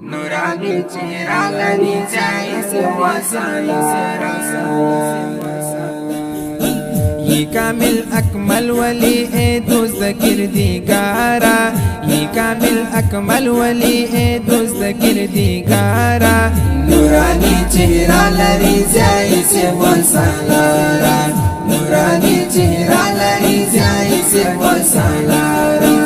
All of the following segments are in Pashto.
نورانی چهرہ لری جائے سے یہ کامل اکمل ولی اے دوست کردگارا، یہ کامل اکمل ولی اے دوست کردگارا، نورانی چہرہ لری جائے سے وسالارا، نورانی چہرہ لری جائے سے وسالارا،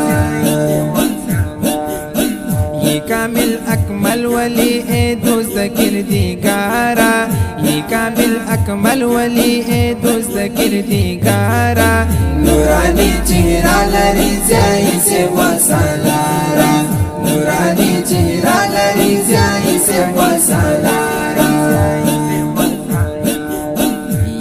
یہ کامل اکمل ولی اے دوست کردگارا، یہ کامل اکمل ولی اے دوست کردگارا، نورانی چہرہ لری جائے سے وسالارا، نورانی چہرہ لری جائے سے وسالارا،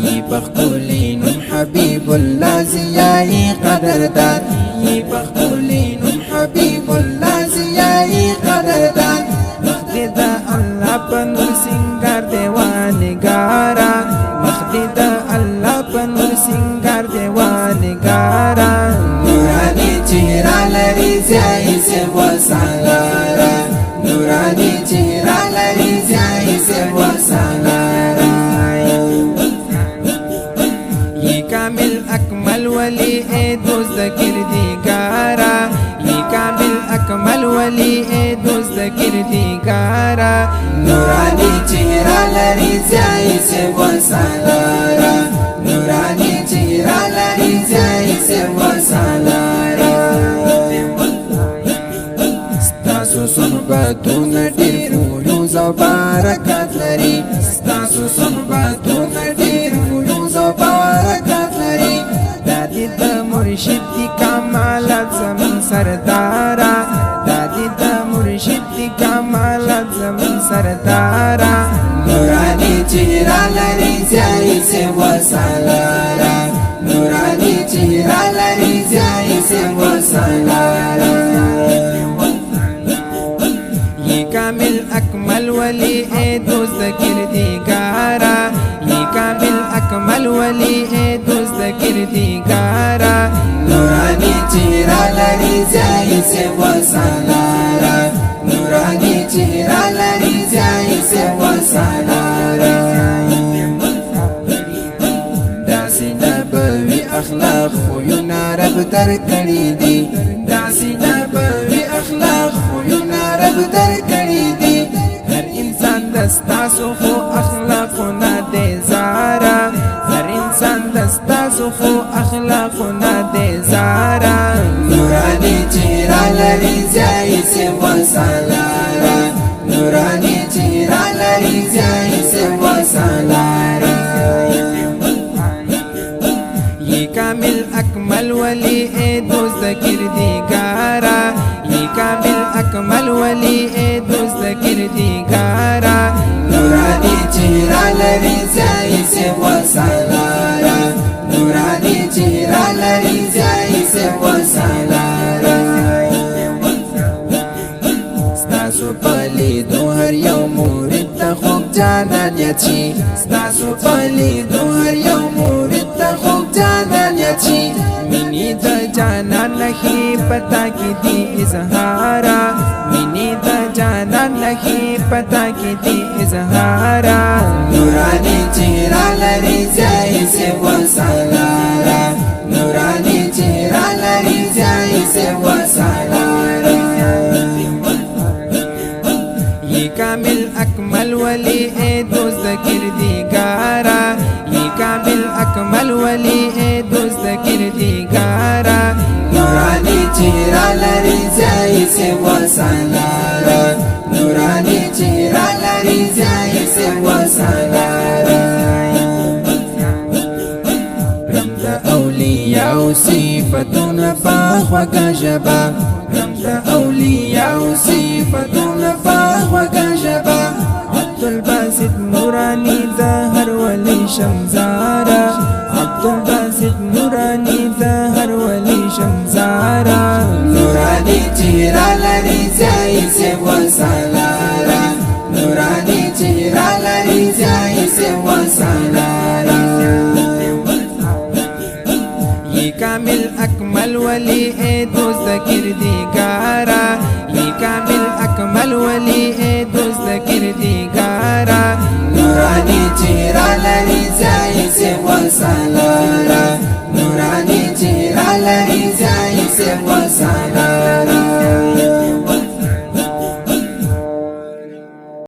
یہ بخولین حبیب اللہ زیائی قدردان، یہ بخولین حبیب اللہ زیائی قدردان، مخددا اللہ پنور سنگار دیوانگارا، مخددا اللہ پنور سنگار دیوانگارا، نورانی چہرہ لری جائے سے وسالارا، نورانی چہرہ لری جائے سے وسالارا، یہ کامل اکمل ولی اے دوست کردگارا، یہ کامل اکمل ولی اے دوست کردگارا، نورانی چہرہ لری جائے سے وسالارا، نورانی چہرہ لری جائے سے وسالارا، ستاسو صحبتون ډیر فیوز او برکات لري، ستاسو صحبتون ډیر فیوز او برکات لري، دا دې د مرشد دی کمالات زمون سردارا، دا دې د مرشد دی کمالات زمون سردارا، نورانی چہرہ لری جائے سے وسالارا، نورانی چہرہ لری جائے سے وسالارا، یہ کامل اکمل ولی اے دوست کردگارا، یہ کامل اکمل ولی اے دوست کردگارا، نورانی چہرہ لری جائے سے وسالارا، نورانی چہرہ لری جائے سے وسالارا، داسی نبوی اخلاق خویونا رب در کړی دی، داسی نبوی اخلاق خویونا رب در کړی دی، هر انسان دستاسو خو اخلاقنا دی زارا، هر انسان دستاسو خو اخلاقنا دی زارا، نورانی چہرہ لری جائے سے وسالارا، نورانی چہرہ لری جائے سے وسالارا، یہ کامل اکمل ولی اے دوست کردگارا، یہ کامل اکمل ولی اے دوست کردگارا، نورانی چہرہ لری جائے سے وسالارا، نورانی چہرہ لری جائے سے وسالارا، ستاسو پلی دو هر یو مورد تا خوب جانان یچی، ستاسو پلی دو هر یو مورد تا خوب جانان یچی، منی دا جانان نخی پتا کی دی اظہارا، منی دا جانان نخی پتا کی دی اظہارا، نورانی چہرہ لری جائے سے وسالارا، نورانی چہرہ لری جائے سے وسالارا، یہ کامل اکمل ولی اے دوست کردگارا، یہ کامل اکمل ولی اے دوست کردگارا، نورانی چہرہ لری جائے سے وسالارا، نورانی چہرہ لری جائے سے وسالارا، رمض اولیاء صفتون فاخوکا جبا، رمض اولیاء صفتون فاخوکا جبا، عبد الباسط نورانی ظاہر ولی شمزارا، عبد الباسط نورانی ظاہر ولی شمزارا، نورانی چہرہ لری جائے سے وسالارا، نورانی چہرہ لری جائے سے وسالارا، یہ کامل اکمل ولی اے دوست کردگارا، یہ کامل اکمل ولی وي اے دوست کردګارا نورانی چهره لري ځای سے وسالارا